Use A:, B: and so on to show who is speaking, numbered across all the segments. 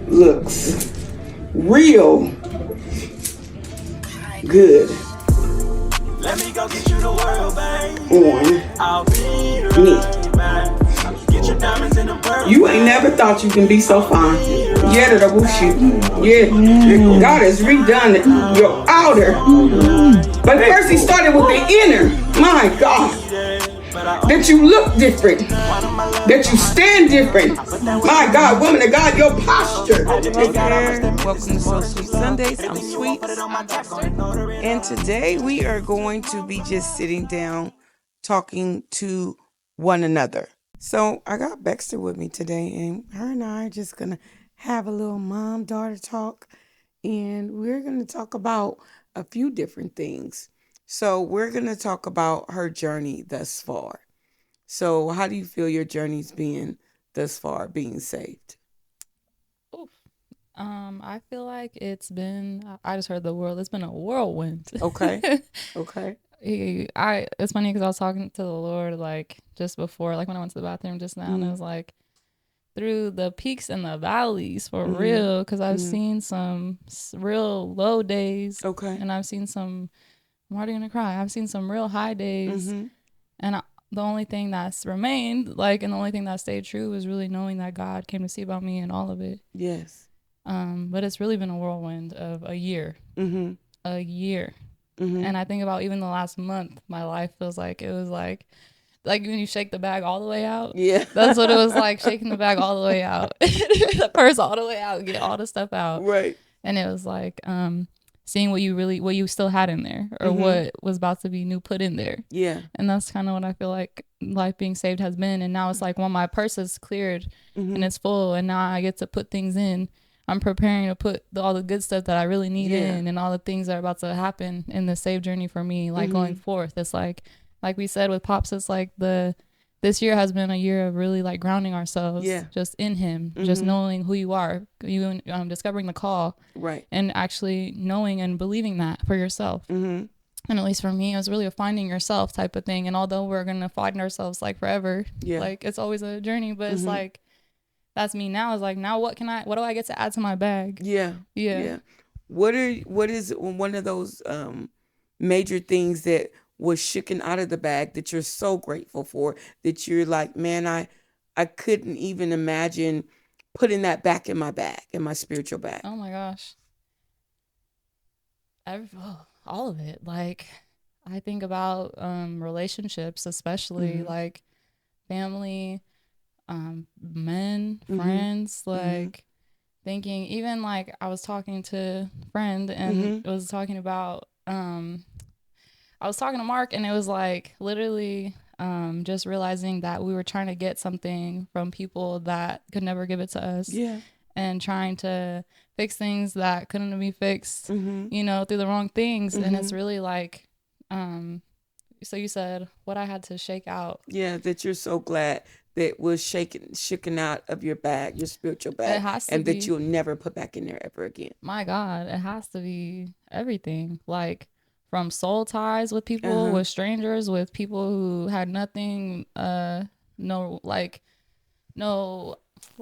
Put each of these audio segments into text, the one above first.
A: Looks real good
B: Let me go get you the world, babe.
A: on
B: I'll be
A: me.
B: right back. Get your diamonds in the world.
A: You ain't never thought you can be so fine. Yeah, that will shoot. Yeah, God has redone your outer, but first He started with the inner. My God, that you look different, that you stand different. My God, woman of God, your posture.
C: Hey there, welcome to So Sweet Sundays. I'm Sweet, I'm Beckster, and today we are going to be just sitting down talking to one another. So I got Beckster with me today, and her and I are just gonna have a little mom-daughter talk, and we're gonna talk about a few different things. So we're gonna talk about her journey thus far. So how do you feel your journey's been thus far, being saved?
D: I feel like it's just heard the word, it's been a whirlwind.
C: Okay. Okay.
D: It's funny because I was talking to the Lord, like, just before, like, when I went to the bathroom just now, and it was like, through the peaks and the valleys, for real, because I've seen some real low days.
C: Okay.
D: And I've seen some, I'm already gonna cry, I've seen some real high days. And the only thing that's remained, like, and the only thing that stayed true was really knowing that God came to see about me in all of it.
C: Yes.
D: But it's really been a whirlwind of a year. A year. And I think about even the last month, my life feels like it was like when you shake the bag all the way out.
C: Yeah.
D: That's what it was like, shaking the bag all the way out. The purse all the way out, get all the stuff out.
C: Right.
D: And it was like seeing what you still had in there, or what was about to be new put in there.
C: Yeah.
D: And that's kind of what I feel like life being saved has been. And now it's like, when my purse is cleared and it's full, and now I get to put things in, I'm preparing to put all the good stuff that I really need in, and all the things that are about to happen in the save journey for me, like going forth. It's like we said with Pops, it's like this year has been a year of really like grounding ourselves just in Him, just knowing who you are, you discovering the call,
C: right, and
D: actually knowing and believing that for yourself. And at least for me, it was really a finding yourself type of thing. And although we're gonna find ourselves like forever, like it's always a journey, but it's like, that's me now. Is like, now what do I get to add to my bag? Yeah.
C: What is one of those major things that was shaken out of the bag that you're so grateful for, that you're like, man, I couldn't even imagine putting that back in my bag, in my spiritual bag?
D: Oh my gosh. All of it. Like, I think about relationships, especially like family, men, friends, like thinking, even like I was talking to a friend, and it was talking about I was talking to Mark, and it was like literally just realizing that we were trying to get something from people that could never give it to us, and trying to fix things that couldn't be fixed, through the wrong things. And it's really like so you said what I had to shake out. Yeah,
C: that you're so glad that was shaken out of your bag, your spiritual bag,
D: it has to
C: and
D: be,
C: that you'll never put back in there ever again.
D: My God, it has to be everything. Like, from soul ties with people, with strangers, with people who had nothing, what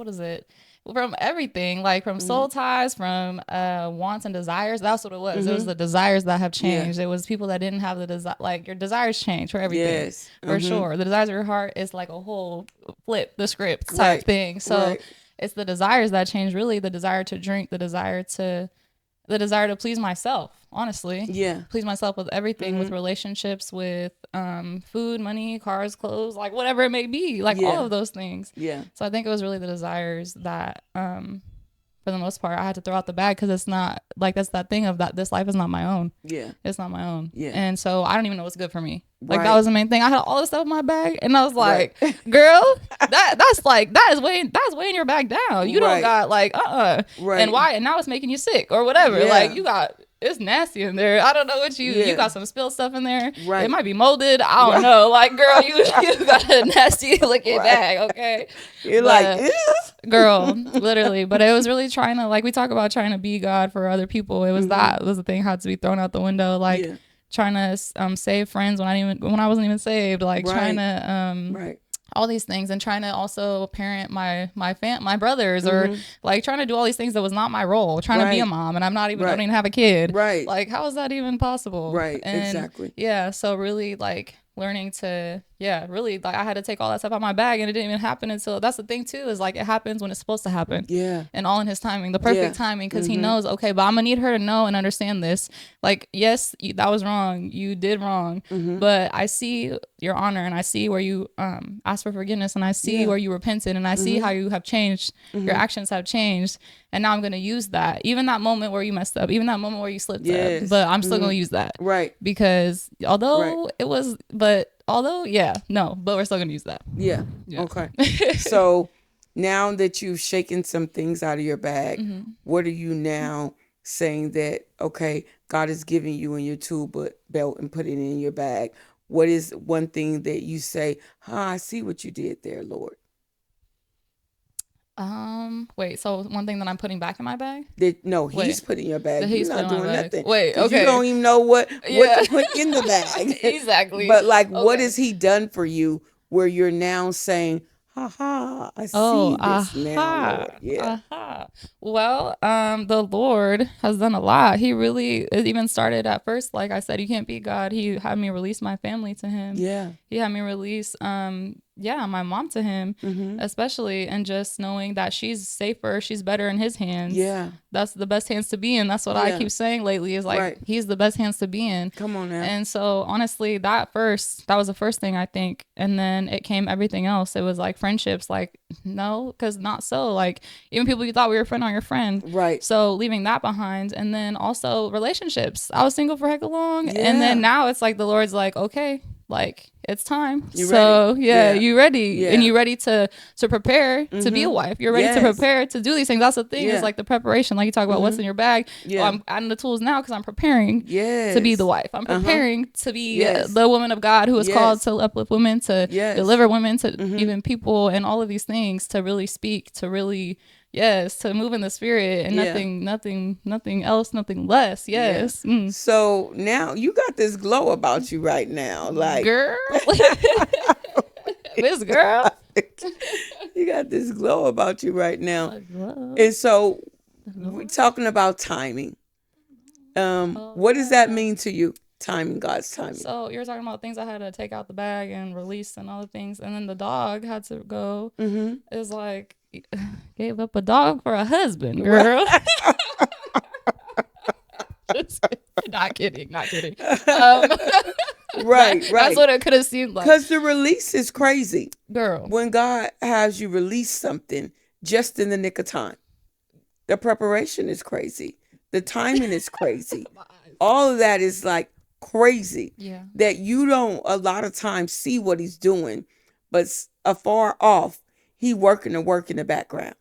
D: is it? From everything, like from soul ties, from wants and desires. That's what it was. It was the desires that have changed. It was people that didn't have the desire. Like, your desires change for everything, for sure. The desires of your heart is like a whole flip the script type thing. So it's the desires that change. Really, the desire to drink, the desire to please myself. Honestly, please myself with everything, with relationships, with food, money, cars, clothes, like whatever it may be, like all of those things. So I think it was really the desires that for the most part I had to throw out the bag, because it's not like, that's that thing of that this life is not my own. It's not my own. And so I don't even know what's good for me. Like, that was the main thing. I had all this stuff in my bag, and I was like, girl, that is weighing your bag down. You don't got like and why, and now it's making you sick or whatever. Like, it's nasty in there. I don't know what you got, some spilled stuff in there. It might be molded. I don't know. Like, girl, you got a nasty looking bag, okay?
C: You're like, ew.
D: Girl, literally. But it was really trying to, like, we talk about trying to be God for other people. It was that was the thing, had to be thrown out the window. Like, trying to save friends when I wasn't even saved, like trying to all these things, and trying to also parent my brothers, or like trying to do all these things that was not my role, trying to be a mom, and I don't even have a kid. Like, how is that even possible? Exactly. Yeah. So really, like, learning to really, like, I had to take all that stuff out of my bag, and it didn't even happen until, that's the thing too, is like, it happens when it's supposed to happen, and all in his timing, the perfect timing, because he knows, okay, but I'm gonna need her to know and understand this, like, yes, that was wrong, you did wrong, but I see your honor, and I see where you asked for forgiveness, and I see where you repented, and I see how you have changed, your actions have changed, and now I'm gonna use that, even that moment where you messed up, even that moment where you slipped up, but I'm still gonna use that, because although it was, but we're still gonna use that.
C: Okay. So now that you've shaken some things out of your bag, what are you now saying that, okay, God is giving you in your tool belt and put it in your bag? What is one thing that you say, I see what you did there, Lord?
D: Wait, so one thing that I'm putting back in my bag?
C: He's putting in your bag. He's not doing nothing.
D: Wait, okay.
C: You don't even know what to put in the bag.
D: Exactly.
C: But like, what has he done for you where you're now saying, I see this now, Lord.
D: Well, the Lord has done a lot. He really, it even started at first, like I said, you can't beat God. He had me release my family to him. He had me release my mom to him, especially, and just knowing that she's safer, she's better in his hands. That's the best hands to be in. That's what I keep saying lately, is like, he's the best hands to be in.
C: Come on now.
D: And so honestly, that was the first thing, I think, and then it came everything else. It was like friendships, like, no, because not so, like, even people you thought we were a friend on your friend, so leaving that behind. And then also relationships, I was single for heck long, and then now it's like the Lord's like, okay, like, it's time. You ready, and you ready to prepare to be a wife. You're ready to prepare to do these things. That's the thing, is like the preparation, like you talk about what's in your bag. Well, I'm adding the tools now because I'm preparing to be the wife. I'm preparing to be the woman of God who is called to uplift women, to deliver women, to even people, and all of these things, to really speak, to really to move in the spirit, and nothing else, nothing less.
C: So now you got this glow about you right now, like,
D: girl. This girl.
C: You got this glow about you right now. And so we're talking about timing. What does that mean to you? Timing, God's timing.
D: So you're talking about things I had to take out the bag and release and all the things, and then the dog had to go. It's like, gave up a dog for a husband, girl. Not kidding.
C: Right.
D: That's what it could have seemed like.
C: Because the release is crazy,
D: girl.
C: When God has you release something just in the nick of time, the preparation is crazy. The timing is crazy. All of that is like crazy. That you don't a lot of times see what he's doing, but afar off, he working the work in the background.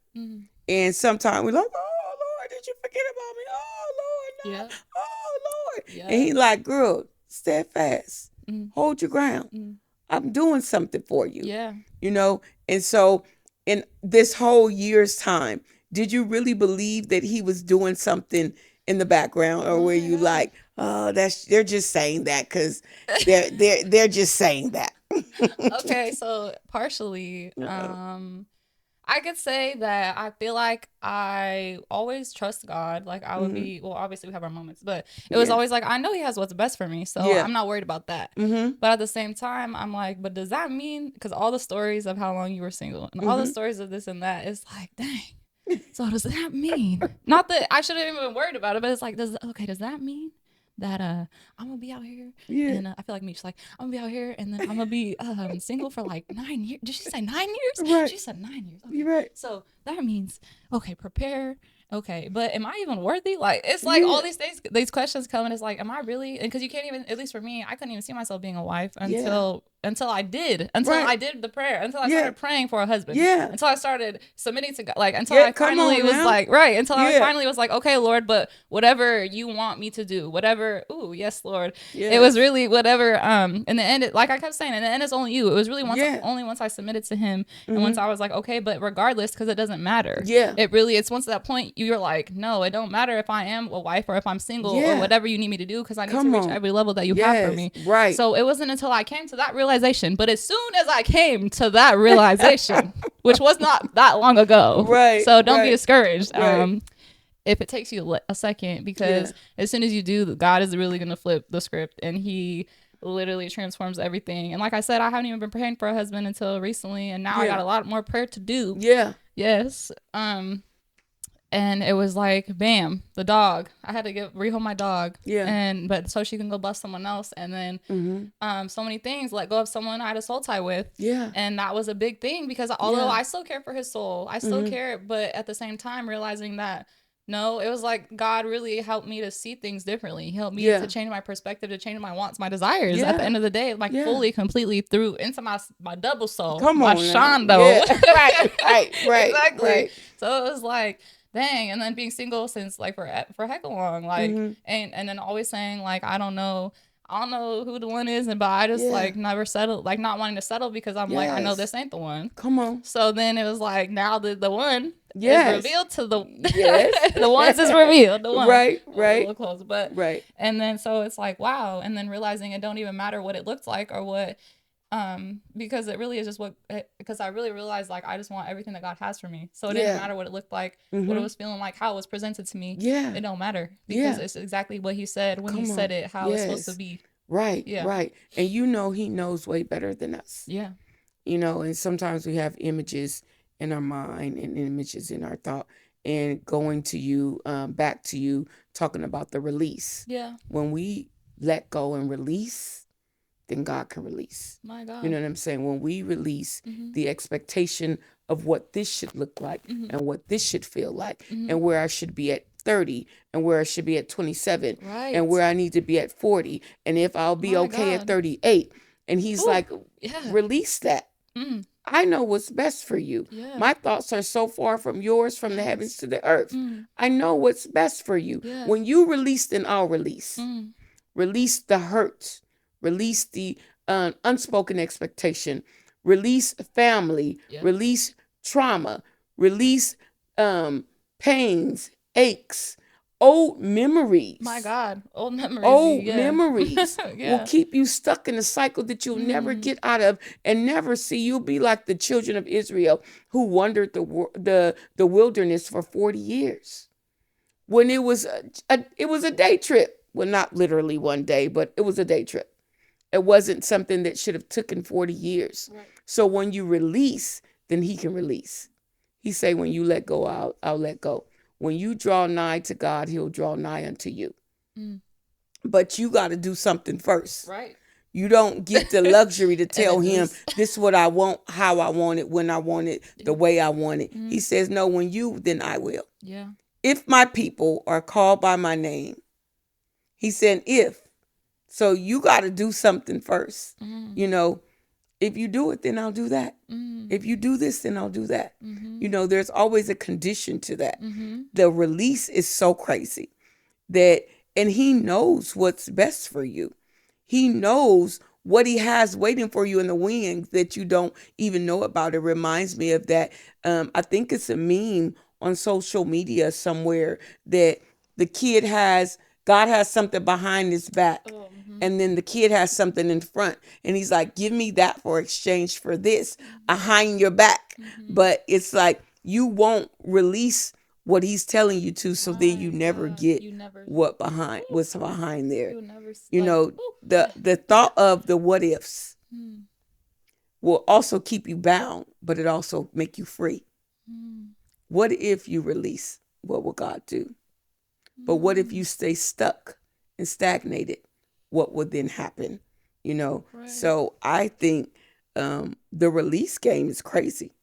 C: And sometimes we're like, oh Lord, did you forget about me? Oh Lord, no. Oh Lord. And he like, girl, steadfast. Hold your ground. I'm doing something for you. You know? And so in this whole year's time, did you really believe that he was doing something in the background, or were you like, oh, they're just saying that because they're just saying that?
D: Okay, so partially, I could say that I feel like I always trust God. Like, I would be, well, obviously we have our moments, but it was always like, I know he has what's best for me, so I'm not worried about that. But at the same time, I'm like, but does that mean, because all the stories of how long you were single and all the stories of this and that, it's like, dang. So does that mean, not that I shouldn't even been worried about it, but it's like, does that mean that I'm gonna be out here, and I feel like me, she's like, I'm gonna be out here, and then I'm gonna be single for like 9 years. Did she say 9 years?
C: Right.
D: She said 9 years. Okay.
C: You're right.
D: So that means, okay, prepare. Okay, but am I even worthy? Like, it's like all these things, these questions come, and it's like, am I really? And because you can't even, at least for me, I couldn't even see myself being a wife until I did the prayer, until I started praying for a husband, until I started submitting to God, like, until I finally was like, until I finally was like, okay, Lord, but whatever you want me to do, whatever, yes, Lord. It was really whatever, in the end, like I kept saying, in the end, it's only you. It was really only once I submitted to him, and once I was like, okay, but regardless, because it doesn't doesn't matter.
C: Yeah.
D: It's once at that point you're like, no, it don't matter if I am a wife or if I'm single or whatever you need me to do, because I need to reach every level that you have for me.
C: Right.
D: So it wasn't until I came to that realization, but as soon as I came to that realization, which was not that long ago.
C: Right.
D: So don't be discouraged.
C: Right.
D: If it takes you a second, because as soon as you do, God is really going to flip the script, and he literally transforms everything. And like I said, I haven't even been praying for a husband until recently, and now I got a lot more prayer to do.
C: Yeah.
D: Yes. And it was like, bam, the dog. I had to rehome my dog.
C: Yeah.
D: But so she can go bless someone else. And then so many things, let go of someone I had a soul tie with.
C: Yeah.
D: And that was a big thing, because although I still care for his soul, I still care, but at the same time realizing that no, it was like God really helped me to see things differently. He helped me to change my perspective, to change my wants, my desires. At the end of the day, like fully, completely through into my double soul.
C: Come
D: my
C: on,
D: Shondo.
C: Yeah. right.
D: Exactly.
C: Right.
D: So it was like, dang. And then being single since like for heck long, like, and then always saying like, I don't know who the one is, but I just like never settle, like not wanting to settle, because I'm like, I know this ain't the one.
C: Come on.
D: So then it was like, now the one is revealed to the the ones is revealed. The one.
C: Right.
D: A little close, but and then so it's like, wow. And then realizing it don't even matter what it looked like or what, because it really is just because I really realized like I just want everything that God has for me. So it didn't matter what it looked like, what it was feeling like, how it was presented to me.
C: Yeah.
D: It don't matter, because it's exactly what he said when he said it, how it's supposed to be.
C: Right. Right. And he knows way better than us.
D: Yeah.
C: And sometimes we have images in our mind and images in our thought, and going to you, back to you, talking about the release.
D: Yeah.
C: When we let go and release, then God can release.
D: My God.
C: You know what I'm saying? When we release the expectation of what this should look like and what this should feel like and where I should be at 30 and where I should be at 27 and where I need to be at 40, and if I'll be at 38. And he's like, release that. I know what's best for you. Yeah. My thoughts are so far from yours, from the heavens to the earth. I know what's best for you. Yeah. When you release, then I'll release. Release the hurt. Release the unspoken expectation. Release family. Release trauma. Release pains, aches, old memories.
D: My God, old memories.
C: Old memories will keep you stuck in a cycle that you'll never get out of and never see. You'll be like the children of Israel who wandered the wilderness for 40 years. When it was a day trip. Well, not literally one day, but it was a day trip. It wasn't something that should have taken 40 years. Right. So when you release, then he can release. He say, when you let go, I'll let go. When you draw nigh to God, he'll draw nigh unto you. But you got to do something first.
D: Right.
C: You don't get the luxury to tell him, this is what I want, how I want it, when I want it, the way I want it. He says, no, when you, then I will.
D: Yeah.
C: If my people are called by my name, he said, if. So you got to do something first. If you do it, then I'll do that. If you do this, then I'll do that. There's always a condition to that. The release is so crazy and he knows what's best for you. He knows what he has waiting for you in the wings that you don't even know about. It reminds me of that. I think it's a meme on social media somewhere that God has something behind his back. And then the kid has something in front. And he's like, give me that for exchange for this behind your back. But it's like, you won't release what he's telling you to. So then you never get what's behind there. The thought of the what ifs will also keep you bound, but it also make you free. What if you release? What will God do? But what if you stay stuck and stagnated? What would then happen? Right. So I think the release game is crazy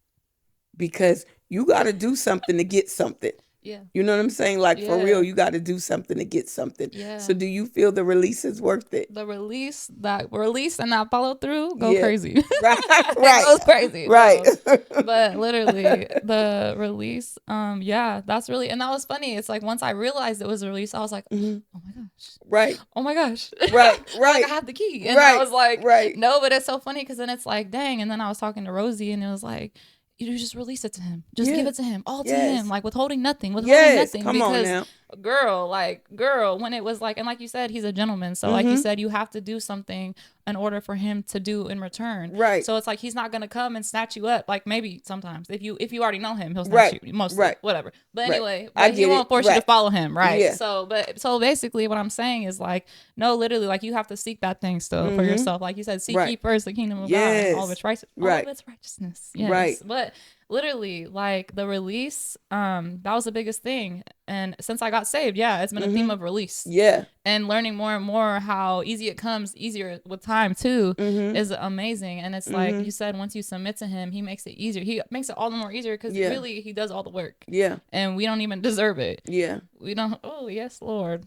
C: because you got to do something to get something. Yeah. You know what I'm saying? Like, for real, you got to do something to get something. Yeah. So do you feel the release is worth it?
D: The release and that follow through go crazy.
C: Right.
D: It goes crazy.
C: Right.
D: But literally the release, that's really, and that was funny. It's like, once I realized it was a release, I was like, oh my gosh.
C: Right.
D: Oh my gosh.
C: Right.
D: Like, I have the key. And I was like, no, but it's so funny because then it's like, dang. And then I was talking to Rosie and it was like, you just release it to him. Just give it to him, all to
A: Yes.
D: him, like withholding nothing,
A: Yes. Come on
D: because
A: now.
D: girl, when it was like, and like you said, he's a gentleman. So like you said, you have to do something in order for him to do in return.
A: Right.
D: So it's like, he's not going to come and snatch you up. Like maybe sometimes if you already know him, he'll snatch you mostly, whatever. But anyway, but he won't force you to follow him. Right.
A: Yeah.
D: So basically what I'm saying is like, no, literally, like you have to seek that thing still for yourself. Like you said, seek ye first the kingdom of God and all of its righteousness. Yes.
A: Right.
D: But literally, like the release, that was the biggest thing. And since I got saved, it's been a theme of release.
A: Yeah.
D: And learning more and more how easy it comes, easier with time too, is amazing. And it's like you said, once you submit to him, he makes it easier. He makes it all the more easier because really he does all the work.
A: Yeah.
D: And we don't even deserve it.
A: Yeah.
D: We don't. Oh yes, Lord.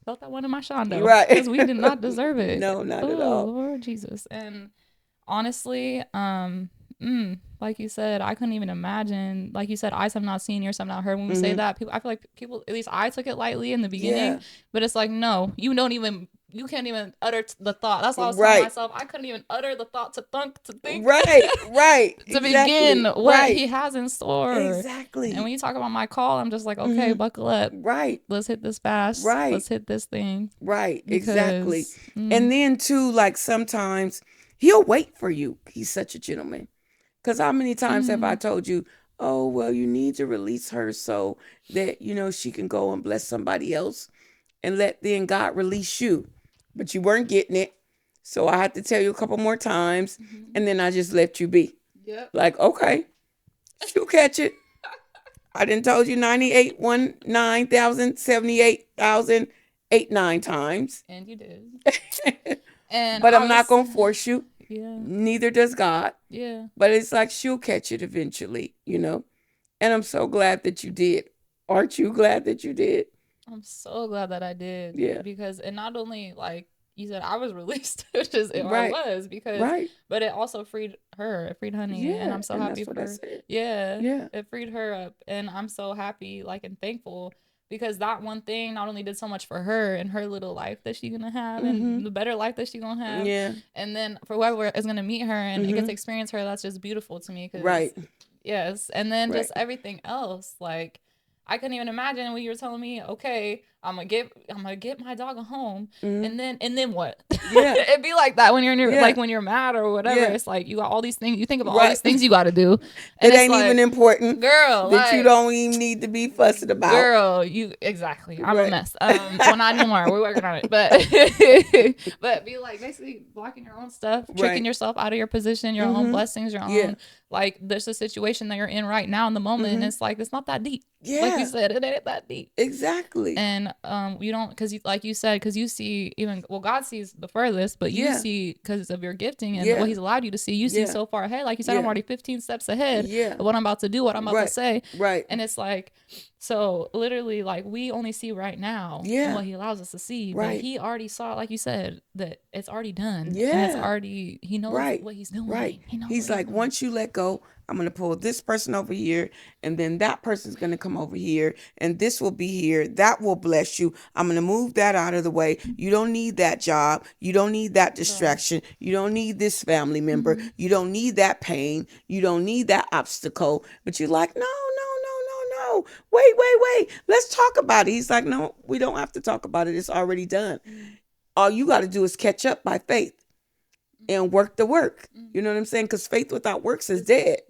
D: Felt that one in my shondo.
A: Right.
D: Because we did not deserve it.
A: No, not at
D: Oh,
A: all.
D: Lord Jesus. And honestly, like you said, I couldn't even imagine. Like you said, eyes have not seen, ears have not heard. When we say that, I feel like people, at least I took it lightly in the beginning, but it's like, no, you can't even utter the thought. That's why I was telling myself, I couldn't even utter the thought to think.
A: Right.
D: To begin what he has in store.
A: Exactly.
D: And when you talk about my call, I'm just like, okay, buckle up.
A: Right.
D: Let's hit this fast.
A: Right.
D: Let's hit this thing.
A: Right.
D: Because,
A: exactly. And then too, like sometimes he'll wait for you. He's such a gentleman. Because how many times have I told you, oh, well, you need to release her so that, she can go and bless somebody else and let then God release you. But you weren't getting it. So I had to tell you a couple more times and then I just let you be.
D: Yep.
A: Like, okay, she'll catch it. I done told you 9,078,000, 9 times.
D: And you did. And
A: but I'm not going to force you.
D: Yeah.
A: Neither does God.
D: Yeah.
A: But it's like she'll catch it eventually, And I'm so glad that you did. Aren't you glad that you did?
D: I'm so glad that I did.
A: Yeah.
D: Because it not only, like you said, I was released, which is I was because but it also freed her. It freed Honey. And I'm so happy for her. Yeah. It freed her up. And I'm so happy, like, and thankful. Because that one thing not only did so much for her and her little life that she's gonna have and the better life that she's gonna have.
A: Yeah.
D: And then for whoever is gonna meet her and get to experience her, that's just beautiful to me. Yes. And then just everything else, like I couldn't even imagine when you were telling me, okay, I'm gonna get my dog a home, and then what?
A: Yeah,
D: it'd be like that when you're in your like when you're mad or whatever. Yeah. It's like you got all these things. You think about all these things you got to do.
A: And it ain't like, even important,
D: girl.
A: That you don't even need to be fussing about.
D: Girl, you exactly. I'm a mess. Well, not anymore. We're working on it, but be like basically blocking your own stuff, tricking yourself out of your position, your own blessings, your own like there's a situation that you're in right now in the moment, and it's like it's not that deep. Yeah, like you said, it ain't that deep.
A: Exactly.
D: And you don't because like you said because you see even God sees the furthest, but you see because of your gifting and what He's allowed you to see. You see so far ahead. Like you said, I'm already 15 steps ahead. Of what I'm about to do, what I'm about to say.
A: Right.
D: And it's like so literally like we only see right now what He allows us to see. But He already saw, like you said, that it's already done. Yeah. And it's already He knows what He's doing.
A: Right. He's like once you let go, I'm going to pull this person over here, and then that person's going to come over here, and this will be here. That will bless you. I'm going to move that out of the way. You don't need that job. You don't need that distraction. You don't need this family member. You don't need that pain. You don't need that obstacle. But you're like, no. Wait. Let's talk about it. He's like, no, we don't have to talk about it. It's already done. All you got to do is catch up by faith. And work the work. You know what I'm saying? Because faith without works is dead.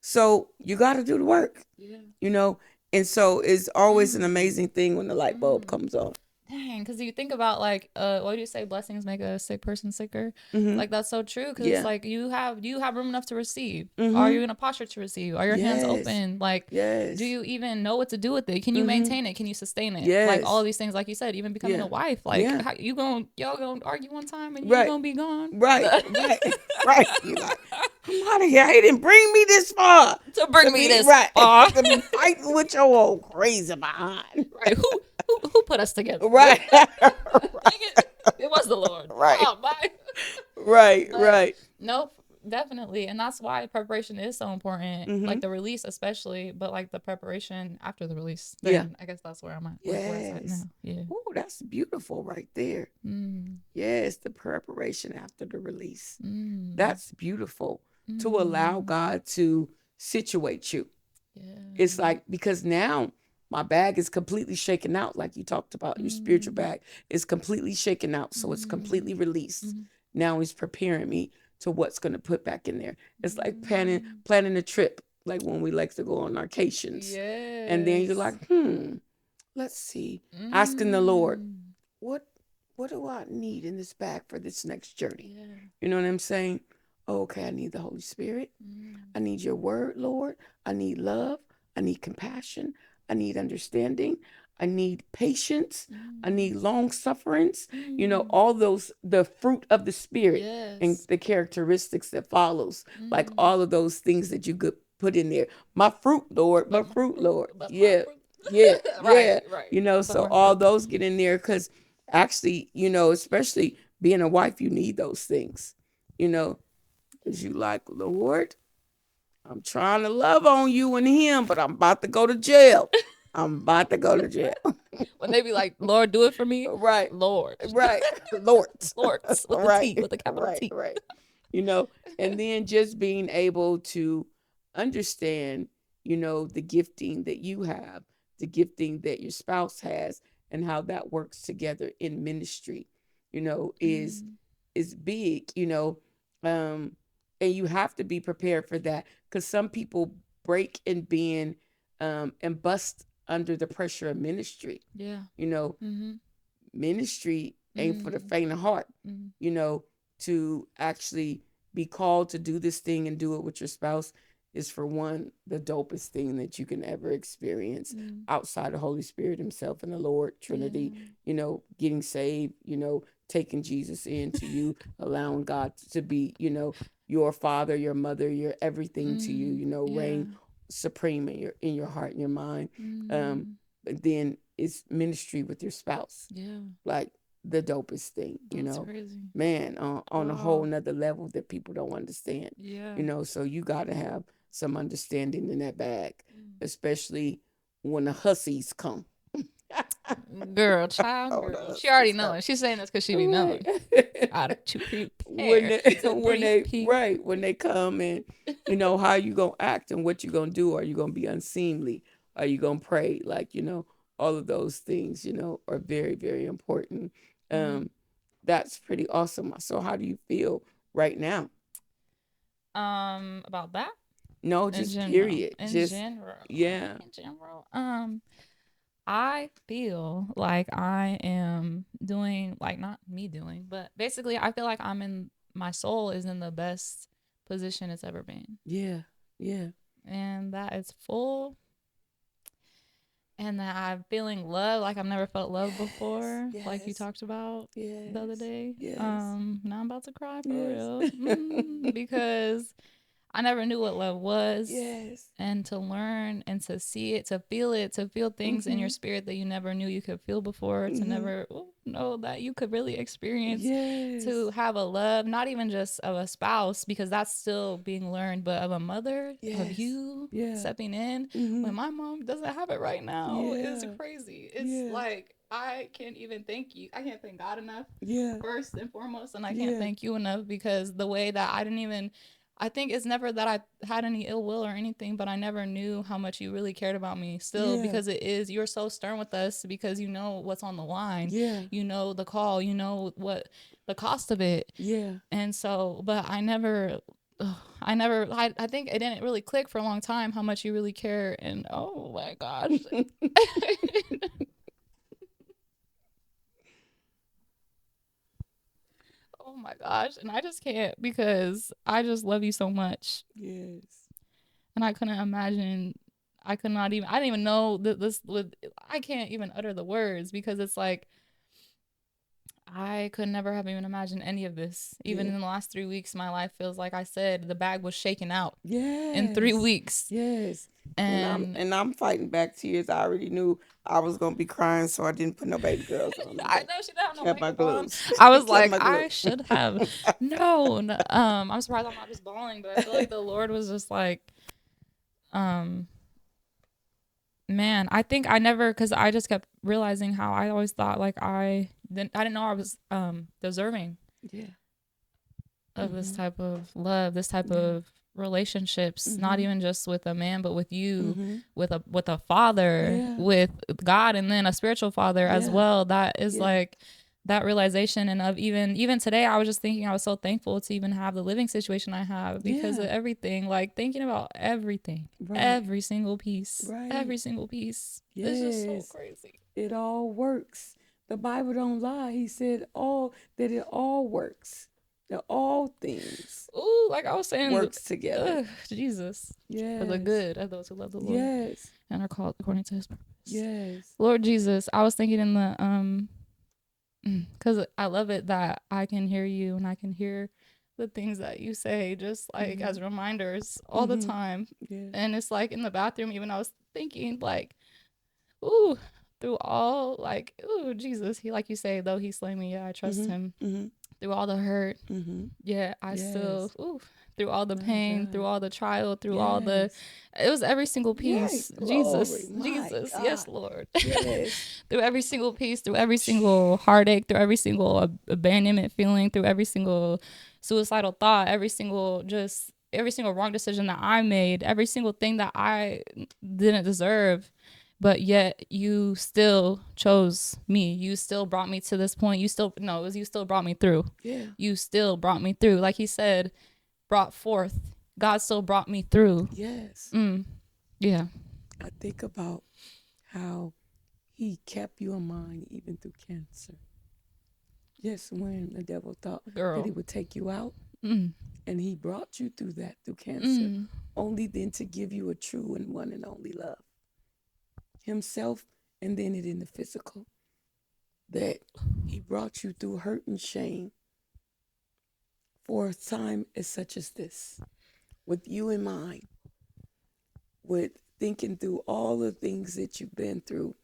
A: So you got to do the work. Yeah. And so it's always an amazing thing when the light bulb comes on.
D: Dang, because you think about like, what do you say? Blessings make a sick person sicker. Like that's so true. Because it's like you have room enough to receive? Are you in a posture to receive? Are your hands open? Like, do you even know what to do with it? Can you maintain it? Can you sustain it? Like all of these things, like you said, even becoming a wife. Like, how, y'all gonna argue one time and you're gonna be gone?
A: Right. You're like, I'm out of here. He didn't bring me this far
D: to bring me this far
A: to be fighting with your old crazy behind.
D: Right? Who put us together?
A: Right.
D: It was the Lord.
A: Right.
D: Oh, bye.
A: Right.
D: Nope, definitely. And that's why preparation is so important. Like the release especially, but like the preparation after the release. Then I guess that's where I'm at. Where it's at now. Yeah.
A: Oh, that's beautiful right there. Yes, the preparation after the release. That's beautiful. To allow God to
C: situate you.
D: Yeah.
C: It's like, because now my bag is completely shaken out, like you talked about. Your spiritual bag is completely shaken out, so it's completely released. Now he's preparing me to what's going to put back in there. It's like planning a trip, like when we like to go on vacations.
D: Yes.
C: And then you're like, let's see. Asking the Lord, what do I need in this bag for this next journey?
D: Yeah.
C: You know what I'm saying? Oh, okay, I need the Holy Spirit. I need your word, Lord. I need love. I need compassion. I need understanding. I need patience. I need long sufferance. You know, all those, the fruit of the Spirit and the characteristics that follows, like all of those things that you could put in there. My fruit, Lord. My fruit, Lord. Yeah. Yeah. Yeah.
D: Right.
C: You know, so all those get in there, because actually, you know, especially being a wife, you need those things, you know, because you like, Lord, I'm trying to love on you and him, but I'm about to go to jail. I'm about to go to jail.
D: When they be like, Lord, do it for me.
C: Right.
D: Lord.
C: Right. Lord.
D: Lords with the
C: Right.
D: T, with the capital T.
C: Right. You know, and then just being able to understand, you know, the gifting that you have, the gifting that your spouse has, and how that works together in ministry, you know, is big, you know. And you have to be prepared for that, because some people break in being and bust under the pressure of ministry.
D: Yeah.
C: You know, ministry ain't for the faint of heart. You know, to actually be called to do this thing and do it with your spouse is, for one, the dopest thing that you can ever experience outside of Holy Spirit himself and the Lord Trinity. You know, getting saved, you know, taking Jesus into you, allowing God to be, you know, your father, your mother, your everything to you, you know, reign supreme in your heart and your mind. But then it's ministry with your spouse.
D: Yeah.
C: Like the dopest thing, you
D: That's
C: know.
D: crazy.
C: Man, on a whole nother level that people don't understand.
D: Yeah.
C: You know, so you got to have some understanding in that bag, especially when the hussies come.
D: Girl, child, girl. She already knowing. She's saying this because she be knowing. Gotta to prepare.
C: When they come, and you know how you gonna act and what you gonna do. Are you gonna be unseemly? Are you gonna pray? Like, you know, all of those things, you know, are very, very important. That's pretty awesome. So how do you feel right now?
D: About that?
C: No, just period.
D: In
C: Just
D: general.
C: yeah.
D: In general. I feel like I am doing, like, not me doing, but basically I feel like my soul is in the best position it's ever been.
C: Yeah. Yeah.
D: And that is full. And that I'm feeling love like I've never felt love before, like you talked about the other day. Now I'm about to cry for real. Because I never knew what love was. And to learn and to see it, to feel things in your spirit that you never knew you could feel before, to never know that you could really experience, to have a love, not even just of a spouse, because that's still being learned, but of a mother, of you stepping in when my mom doesn't have it right now. It's crazy. It's like, I can't even thank you. I can't thank God enough, first and foremost, and I can't thank you enough, because the way that I think it's never that I had any ill will or anything, but I never knew how much you really cared about me still, because you're so stern with us, because you know what's on the line. You know the call, you know what the cost of it. And so, but I think it didn't really click for a long time how much you really care. And oh my gosh. Oh my gosh. And I just can't, because I just love you so much. And I couldn't imagine, I didn't even know that I can't even utter the words, because it's like, I could never have even imagined any of this. Even in the last 3 weeks, my life feels like, I said, the bag was shaken out in 3 weeks. And
C: I'm fighting back tears. I already knew I was gonna be crying, so I didn't put no baby girls on.
D: I know she didn't have no
C: Kept my
D: makeup on.
C: glues.
D: I was like, I should have known. I'm surprised I'm not just bawling, but I feel like the Lord was just like, man, I think I never, because I just kept realizing how I always thought like I didn't know I was deserving of this type of love, this type of relationships, not even just with a man, but with you, with a father, with God, and then a spiritual father as well. That is like that realization. And of even today, I was just thinking, I was so thankful to even have the living situation I have because of everything, like thinking about everything, every single piece, every single piece. It's just so crazy.
C: It all works. The Bible don't lie. He said that it all works. That all things
D: like I was saying,
C: works together.
D: Jesus.
C: Yes.
D: For the good of those who love the Lord.
C: Yes.
D: And are called according to his purpose.
C: Yes.
D: Lord Jesus, I was thinking in the because I love it that I can hear you and I can hear the things that you say just like as reminders all the time. Yeah. And it's like in the bathroom, even I was thinking like, ooh, through all like, ooh, Jesus, he, like you say, though he slay me, I trust him. Through all the hurt, I still, through all the pain, through all the trial, through all the, it was every single piece. Jesus, yes, Lord. Yes. Through every single piece, through every single heartache, through every single abandonment feeling, through every single suicidal thought, every single wrong decision that I made, every single thing that I didn't deserve. But yet you still chose me. You still brought me to this point. You still brought me through. Yeah. You still brought me through. Like he said, brought forth. God still brought me through.
C: Yes.
D: Yeah.
C: I think about how he kept you in mind even through cancer. Yes, when the devil thought that he would take you out. And he brought you through that, through cancer. Only then to give you a true and one and only love. Himself, and then it in the physical, that he brought you through hurt and shame for a time as such as this, with you in mind, with thinking through all the things that you've been through,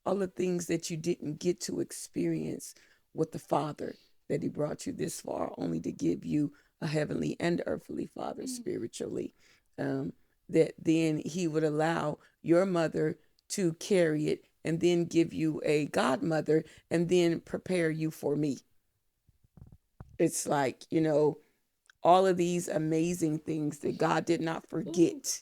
C: all the things that you didn't get to experience with the Father, that he brought you this far only to give you a heavenly and earthly Father spiritually, that then he would allow your mother to carry it and then give you a godmother and then prepare you for me. It's like, all of these amazing things that God did not forget,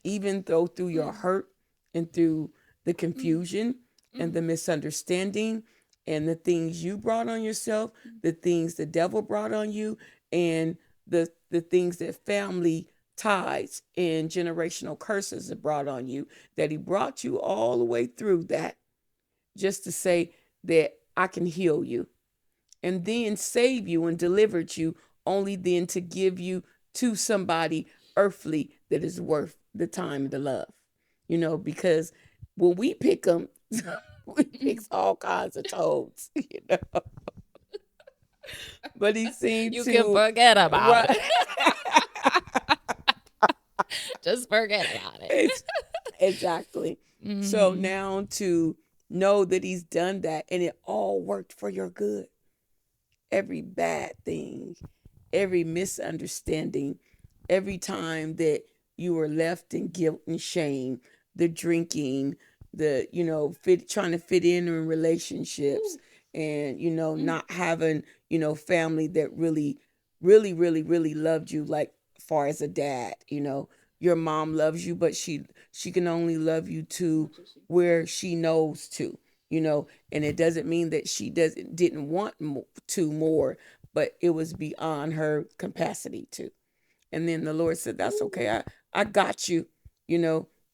C: even though through your hurt and through the confusion and the misunderstanding and the things you brought on yourself, the things the devil brought on you, and the things that family ties and generational curses have brought on you, that he brought you all the way through that just to say that I can heal you and then save you and delivered you, only then to give you to somebody earthly that is worth the time and the love, because when we pick them, we pick all kinds of toads, but he seemed
D: you can forget about it. Just forget about it.
C: Exactly. So now to know that he's done that and it all worked for your good. Every bad thing, every misunderstanding, every time that you were left in guilt and shame, the drinking, the, trying to fit in relationships, and, not having, family that really, really, really, really loved you, like far as a dad, your mom loves you, but she can only love you to where she knows to, and it doesn't mean that she didn't want to more, but it was beyond her capacity to. And then the Lord said, that's okay. I got you,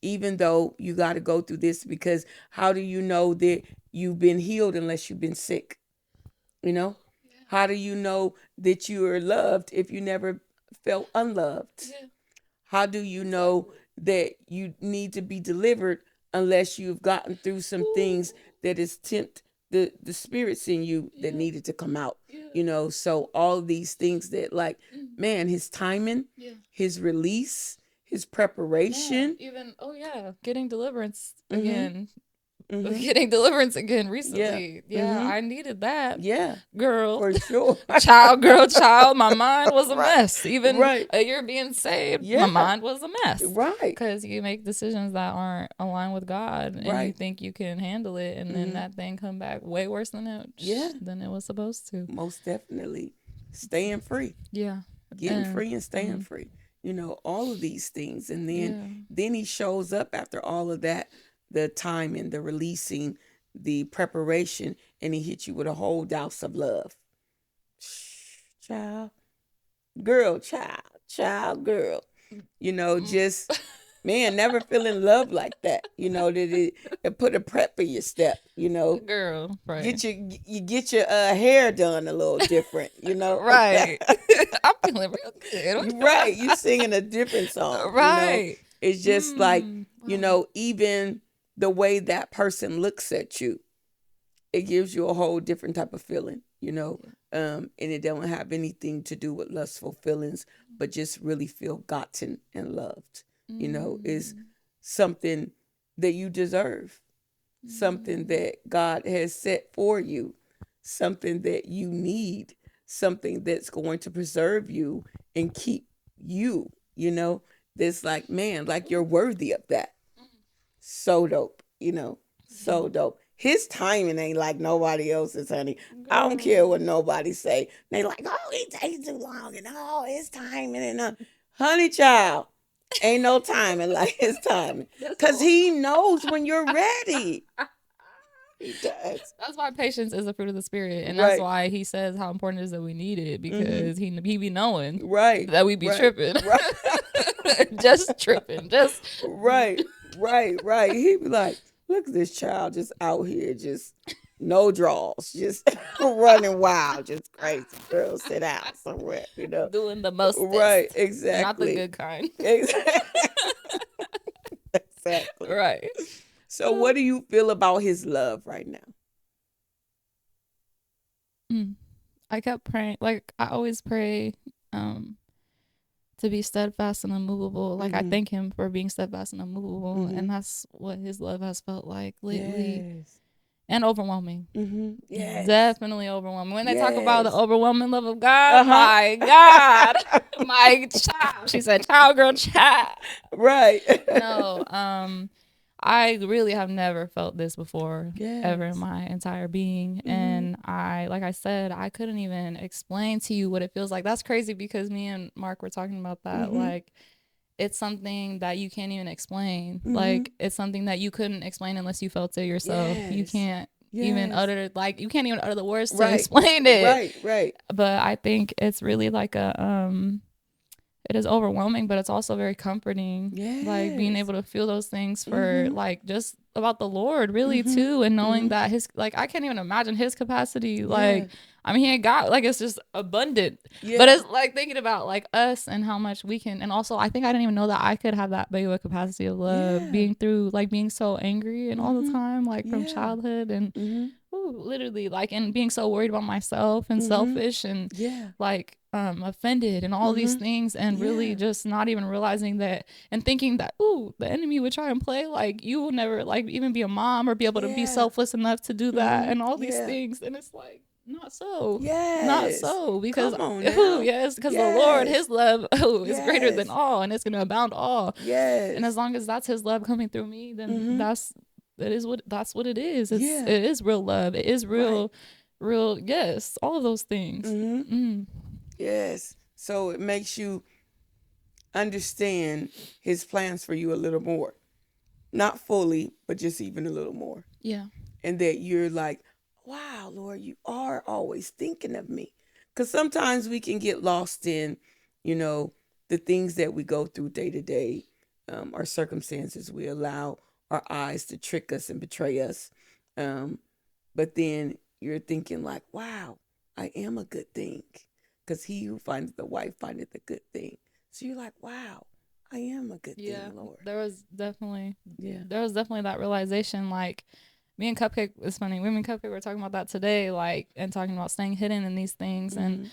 C: even though you got to go through this, because how do you know that you've been healed unless you've been sick? How do you know that you are loved if you never felt unloved? How do you know that you need to be delivered unless you've gotten through some things that has tempt the spirits in you that needed to come out? So all these things that, like, man, his timing, his release, his preparation,
D: even getting deliverance again. Getting deliverance again recently. I needed that. Girl.
C: For sure.
D: Child. My mind was a mess. Even a year being saved, my mind was a mess.
C: Right.
D: Because you make decisions that aren't aligned with God, and you think you can handle it, and then that thing come back way worse than it was supposed to.
C: Most definitely. Staying free.
D: Yeah.
C: Getting free and staying free. all of these things. And then he shows up after all of that, the time and the releasing, the preparation, and he hits you with a whole douse of love. Child, girl, child, girl. Just man, never feeling love like that. That it put a prep in your step.
D: Girl, right?
C: Get your hair done a little different.
D: Right. I'm feeling real good.
C: Right, you singing a different song.
D: Right.
C: It's just like even the way that person looks at you, it gives you a whole different type of feeling. And it don't have anything to do with lustful feelings, but just really feel gotten and loved. Is something that you deserve, something that God has set for you, something that you need, something that's going to preserve you and keep you, that's like, man, like you're worthy of that. So dope, so dope. His timing ain't like nobody else's, honey. I don't care what nobody say. They like, oh, he takes too long, and oh, his timing, and honey, child, ain't no timing like his timing, because he knows when you're ready. He does.
D: That's why patience is a fruit of the spirit, and that's why he says how important it is that we need it, because he be knowing that we be tripping, just tripping, just
C: right. He be like, look at this child just out here, just no draws, just running wild, just crazy. Girl, sit down somewhere,
D: doing the most.
C: Right, exactly.
D: Not the good kind.
C: Exactly.
D: Right.
C: So what do you feel about his love right now?
D: I kept praying. Like, I always pray to be steadfast and unmovable. Like, I thank him for being steadfast and unmovable. And that's what his love has felt like lately. Yes. And overwhelming. Yes. Definitely overwhelming. When they talk about the overwhelming love of God, my God. My child. She said, child, girl, child.
C: Right.
D: No, I really have never felt this before, ever in my entire being. And like I said, I couldn't even explain to you what it feels like. That's crazy, because me and Mark were talking about that. Like, it's something that you can't even explain. Like, it's something that you couldn't explain unless you felt it yourself. You can't even utter, like, you can't even utter the words to explain it.
C: Right.
D: But I think it's really like it is overwhelming, but it's also very comforting. Like, being able to feel those things for like just about the Lord, really, too, and knowing that his, like, I can't even imagine his capacity. Like, I mean, he ain't got, like, it's just abundant. But it's like thinking about like us and how much we can. And also, I think I didn't even know that I could have that big of a capacity of love, being through, like, being so angry and all the time, like from childhood, and literally, like, and being so worried about myself and selfish and like offended and all these things, and really just not even realizing that, and thinking that the enemy would try and play like you will never, like, even be a mom or be able to be selfless enough to do that, and all these things. And it's like, not so. Not so, because because the Lord, his love is greater than all, and it's gonna abound all. And as long as that's his love coming through me, then that's what it is. It is real love. It is real all of those things.
C: Yes. So it makes you understand his plans for you a little more. Not fully, but just even a little more.
D: Yeah.
C: And that you're like, wow, Lord, you are always thinking of me. Because sometimes we can get lost in, the things that we go through day to day, our circumstances. We allow our eyes to trick us and betray us. But then you're thinking like, wow, I am a good thing. Because he who findeth the wife findeth a good thing. So you're like, wow, I am a good thing, Lord.
D: There was definitely that realization. Like, me and Cupcake, it's funny, me and Cupcake were talking about that today, like, and talking about staying hidden in these things. And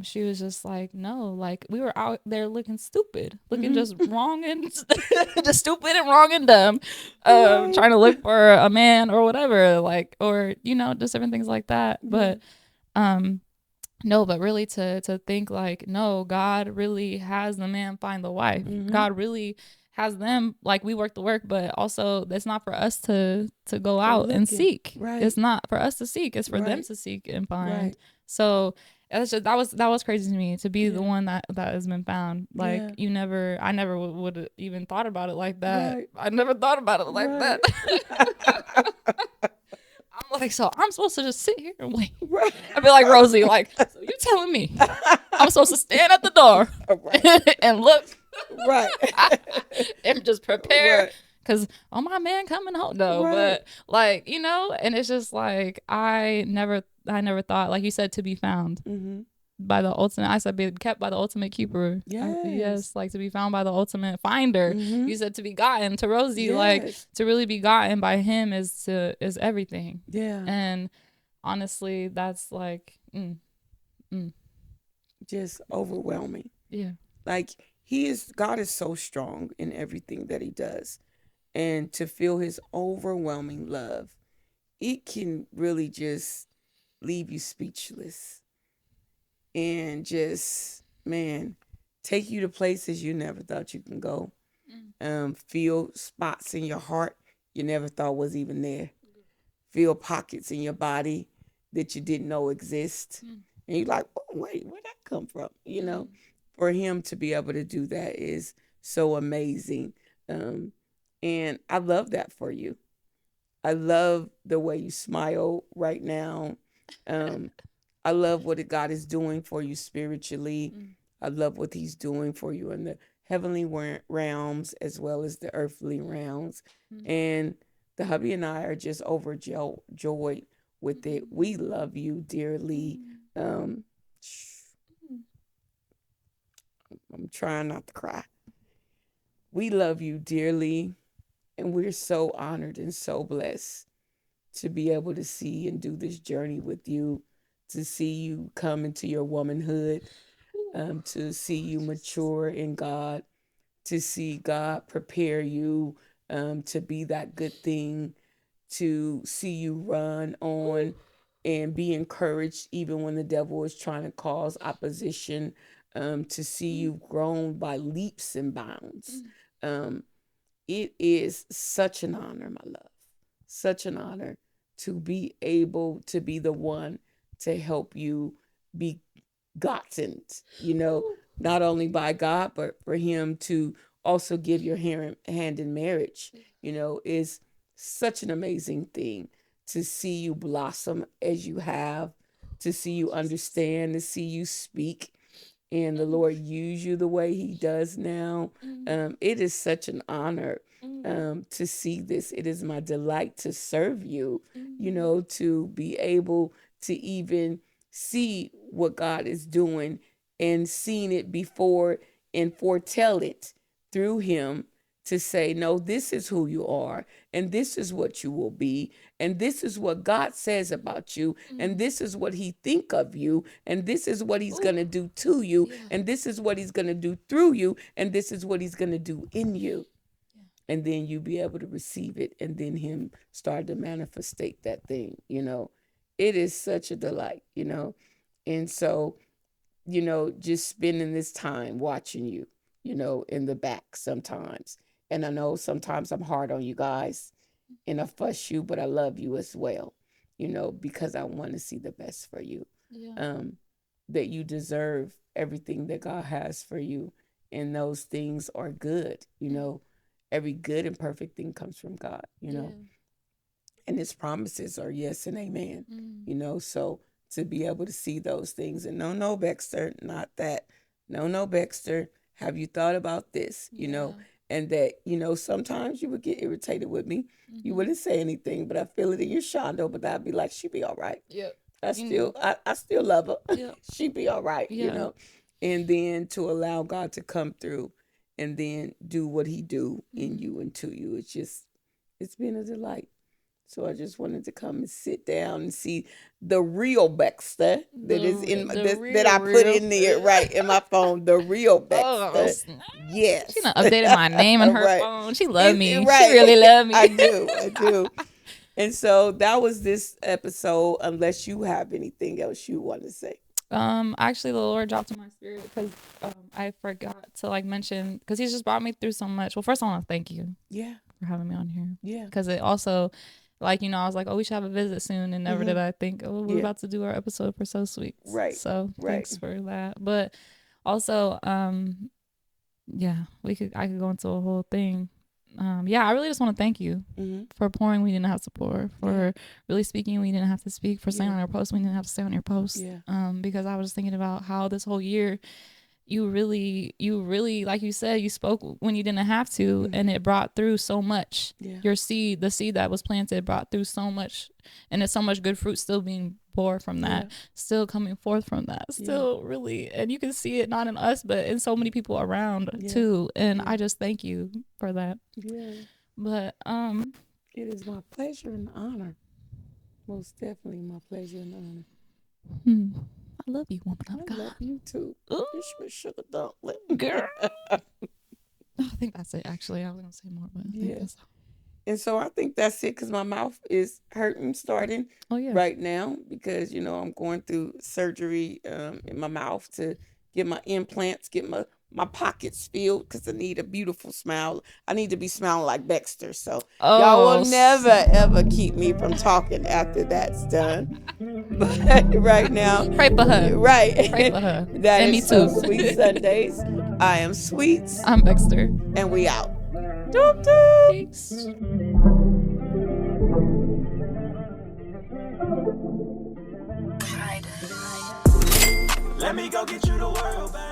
D: she was just like, no, like, we were out there looking stupid, looking just wrong and just stupid and wrong and dumb, trying to look for a man or whatever, like, or, just different things like that. But no, but really to think like, no, God really has the man find the wife. God really has them, like, we work the work, but also it's not for us to go out and seek. It's not for us to seek. It's for them to seek and find. So that was crazy to me, to be the one that has been found. Like,
C: Yeah.
D: I never would have even thought about it like that.
C: Right.
D: I never thought about it like
C: Right.
D: that. I'm like, so I'm supposed to just sit here and wait.
C: Right.
D: I'd be like, Rosie, like, so you telling me I'm supposed to stand at the door and look
C: Right.
D: and just prepare
C: Right.
D: because, oh, my man coming home. No,
C: Right.
D: but like, you know, and it's just like, I never thought, like you said, to be found by the ultimate. I said, be kept by the ultimate keeper. Yes, like to be found by the ultimate finder. You said to be gotten, to Rosie, like to really be gotten by him is everything.
C: Yeah.
D: And honestly, that's like
C: just overwhelming.
D: Yeah.
C: Like God is so strong in everything that he does. And to feel his overwhelming love, it can really just leave you speechless. And just, man, take you to places you never thought you can go. Feel spots in your heart you never thought was even there. Feel pockets in your body that you didn't know exist. And you're like, oh, wait, where'd that come from? You know, for him to be able to do that is so amazing. And I love that for you. I love the way you smile right now. I love what God is doing for you spiritually. I love what he's doing for you in the heavenly realms as well as the earthly realms. And the hubby and I are just overjoyed with it. We love you dearly. I'm trying not to cry. We love you dearly, and we're so honored and so blessed to be able to see and do this journey with you, to see you come into your womanhood, to see you mature in God, to see God prepare you to be that good thing, to see you run on and be encouraged even when the devil is trying to cause opposition, to see you grown by leaps and bounds. It is such an honor, my love, such an honor to be able to be the one to help you be gotten, you know, not only by God, but for him to also give your hand in marriage, you know, is such an amazing thing to see you blossom as you have, to see you understand, to see you speak, and the Lord use you the way he does now. It is such an honor to see this. It is my delight to serve you, you know, to be able to even see what God is doing and seen it before and foretell it through him, to say, no, this is who you are, and this is what you will be, and this is what God says about you, and this is what he think of you, and this is what he's going to do to you, and this is what he's going to do through you, and this is what he's going to do in you. And then you be able to receive it, and then him start to manifestate that thing, you know. It is such a delight, you know. And so, you know, just spending this time watching you, you know, in the back sometimes. And I know sometimes I'm hard on you guys and I fuss you, but I love you as well, you know, because I want to see the best for you. That you deserve everything that God has for you. And those things are good, you know. Every good and perfect thing comes from God, you know. And his promises are yes and amen, you know. So to be able to see those things, and no, Beckster, not that. No, Beckster, have you thought about this, you know? And that, you know, sometimes you would get irritated with me. You wouldn't say anything, but I feel it in your Shondo, but I'd be like, she be all right. I still love her. She be all right, you know. And then to allow God to come through and then do what he do in you and to you. It's been a delight. So I just wanted to come and sit down and see the real Beckster that I put in there right in my phone. The real Beckster. Yes.
D: She done updated my name on her phone. She loved me. Right. She really loved me.
C: I do. And so that was this episode, unless you have anything else you want to say.
D: Actually, the Lord dropped in my spirit because I forgot to like mention, because he's just brought me through so much. Well, first I want to thank you.
C: Yeah.
D: For having me on here.
C: Yeah.
D: Because it also Like, I was like, oh, we should have a visit soon, and never did I think, oh, we're about to do our episode for So Sweet.
C: Right.
D: So thanks for that. But also, yeah, I could go into a whole thing. Yeah, I really just want to thank you for pouring. We didn't have to pour, for really speaking. We didn't have to speak, for staying on our post. We didn't have to stay on your post. Yeah. Because I was just thinking about how this whole year, you really, like you said, you spoke when you didn't have to, and it brought through so much. Yeah. Your seed, the seed that was planted, brought through so much, and there's so much good fruit still being bore from that, still coming forth from that, still really, and you can see it not in us, but in so many people around too. And I just thank you for that. Yeah. But
C: it is my pleasure and honor. Most definitely my pleasure and honor.
D: I love you, woman of God.
C: I love you too. Wish me sugar dumpling.
D: Girl. I think that's it, actually. I was going to say more, but I think that's...
C: And so I think that's it, because my mouth is hurting starting right now, because, I'm going through surgery in my mouth to get my implants, get my pockets filled, because I need a beautiful smile. I need to be smiling like Beckster. So y'all will never, ever keep me from talking after that's done. But right now,
D: pray for her.
C: Right.
D: Pray for her.
C: That
D: and
C: is
D: me
C: So
D: too.
C: Sweet Sundays. I am Sweets.
D: I'm Beckster.
C: And we out. Doop doop.
D: Peace.
B: Let me go get you the world, babe.